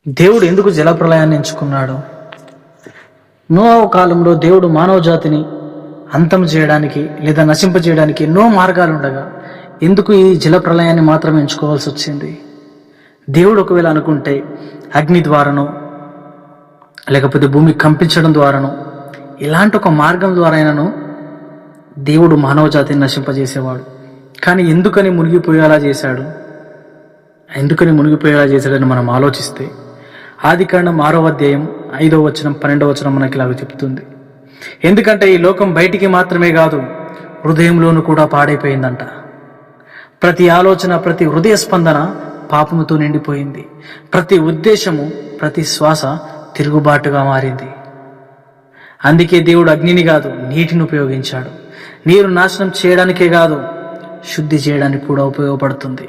దేవుడు ఎందుకు జలప్రళయాన్ని ఎంచుకున్నాడు? నోవహు కాలంలో దేవుడు మానవ జాతిని అంతం చేయడానికి లేదా నశింపజేయడానికి ఎన్నో మార్గాలు ఉండగా ఎందుకు ఈ జలప్రళయాన్ని మాత్రమే ఎంచుకోవాల్సి వచ్చింది? దేవుడు ఒకవేళ అనుకుంటే అగ్ని ద్వారానో లేకపోతే భూమి కంపించడం ద్వారానో ఇలాంటి ఒక మార్గం ద్వారానో దేవుడు మానవ జాతిని నశింపజేసేవాడు. కానీ ఎందుకని మునిగిపోయేలా చేశాడని మనం ఆలోచిస్తే ఆదికాండం 6వ అధ్యాయం 5వ వచనం 12వ వచనం మనకి ఇలాగ చెప్తుంది. ఎందుకంటే ఈ లోకం బయటికి మాత్రమే కాదు, హృదయంలోనూ కూడా పాడైపోయిందంట. ప్రతి ఆలోచన, ప్రతి హృదయ స్పందన పాపముతో నిండిపోయింది. ప్రతి ఉద్దేశము, ప్రతి శ్వాస తిరుగుబాటుగా మారింది. అందుకే దేవుడు అగ్నిని కాదు నీటిని ఉపయోగించాడు. నీరు నాశనం చేయడానికే కాదు, శుద్ధి చేయడానికి కూడా ఉపయోగపడుతుంది.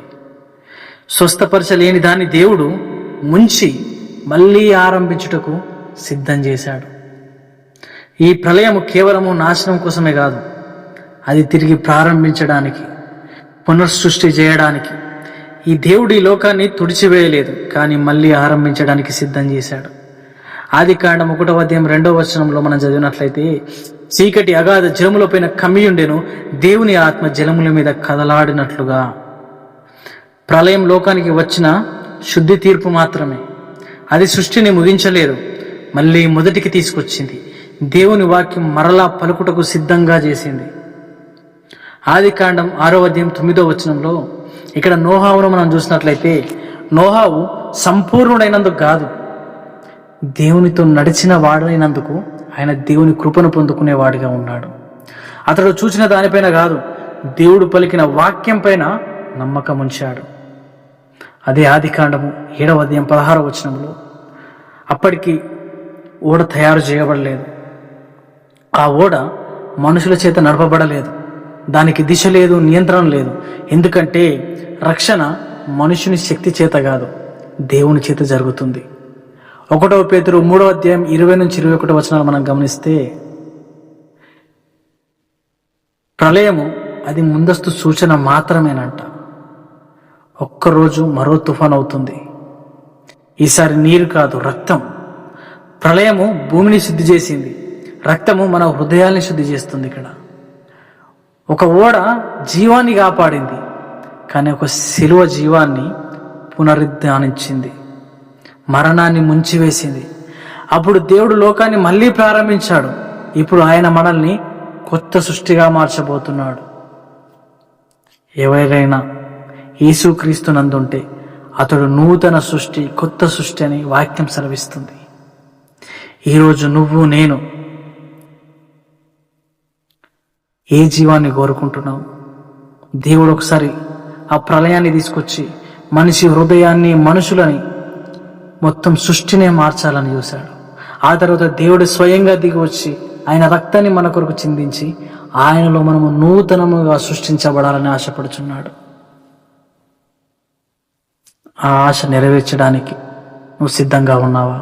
స్వస్థపరచలేని దాన్ని దేవుడు ముంచి మళ్ళీ ఆరంభించుటకు సిద్ధం చేశాడు. ఈ ప్రళయము కేవలము నాశనం కోసమే కాదు, అది తిరిగి ప్రారంభించడానికి, పునఃసృష్టి చేయడానికి. ఈ దేవుడు ఈ లోకాన్ని తుడిచివేయలేదు, కానీ మళ్ళీ ఆరంభించడానికి సిద్ధం చేశాడు. ఆదికాండం 1వ అధ్యాయం 2వ వచనంలో మనం చదివినట్లయితే, చీకటి అగాధ జలములపైన కమ్మియుండెను, దేవుని ఆత్మ జలముల మీద కదలాడినట్లుగా. ప్రళయం లోకానికి వచ్చిన శుద్ధి తీర్పు మాత్రమే. అది సృష్టిని ముగించలేదు, మళ్ళీ మొదటికి తీసుకొచ్చింది. దేవుని వాక్యం మరలా పలుకుటకు సిద్ధంగా చేసింది. ఆదికాండం 6వ అధ్యాయం 9వ వచనంలో ఇక్కడ నోహావును మనం చూసినట్లయితే, నోహావు సంపూర్ణుడైనందుకు కాదు, దేవునితో నడిచిన వాడైనందుకు ఆయన దేవుని కృపను పొందుకునేవాడిగా ఉన్నాడు. అతడు చూసిన దానిపైన కాదు, దేవుడు పలికిన వాక్యం పైన నమ్మకం ఉంచాడు. అదే ఆదికాండము 7వ అధ్యాయం 16వ వచనంలో, అప్పటికి ఓడ తయారు చేయబడలేదు, ఆ ఓడ మనుషుల చేత నడపబడలేదు, దానికి దిశ లేదు, నియంత్రణ లేదు. ఎందుకంటే రక్షణ మనుషుని శక్తి చేత కాదు, దేవుని చేత జరుగుతుంది. 1వ పేతురు 3వ అధ్యాయం 20 నుంచి 21 వచనాలు మనం గమనిస్తే, ప్రళయము అది ముందస్తు సూచన మాత్రమేనంట. ఒక్కరోజు మరో తుఫాన్ అవుతుంది. ఈసారి నీరు కాదు, రక్తం. ప్రళయము భూమిని శుద్ధి చేసింది, రక్తము మన హృదయాల్ని శుద్ధి చేస్తుంది. ఇక్కడ ఒక ఓడ జీవాన్ని కాపాడింది, కానీ ఒక శిలువ జీవాన్ని పునరుద్ధానించింది, మరణాన్ని ముంచివేసింది. అప్పుడు దేవుడు లోకాన్ని మళ్ళీ ప్రారంభించాడు. ఇప్పుడు ఆయన మనల్ని కొత్త సృష్టిగా మార్చబోతున్నాడు. ఎవరైనా యేసుక్రీస్తు నందుంటే అతడు నూతన సృష్టి, కొత్త సృష్టి అని వాక్యం సెలవిస్తుంది. ఈరోజు నువ్వు, నేను ఏ జీవాన్ని కోరుకుంటున్నావు? దేవుడు ఒకసారి ఆ ప్రళయాన్ని తీసుకొచ్చి మనిషి హృదయాన్ని, మనుషులని, మొత్తం సృష్టినే మార్చాలని చూశాడు. ఆ తర్వాత దేవుడు స్వయంగా దిగి వచ్చి ఆయన రక్తాన్ని మన కొరకు చిందించి ఆయనలో మనము నూతనముగా సృష్టించబడాలని ఆశపడుచున్నాడు. ఆ ఆశ నెరవేర్చడానికి నువ్వు సిద్ధంగా ఉన్నావా?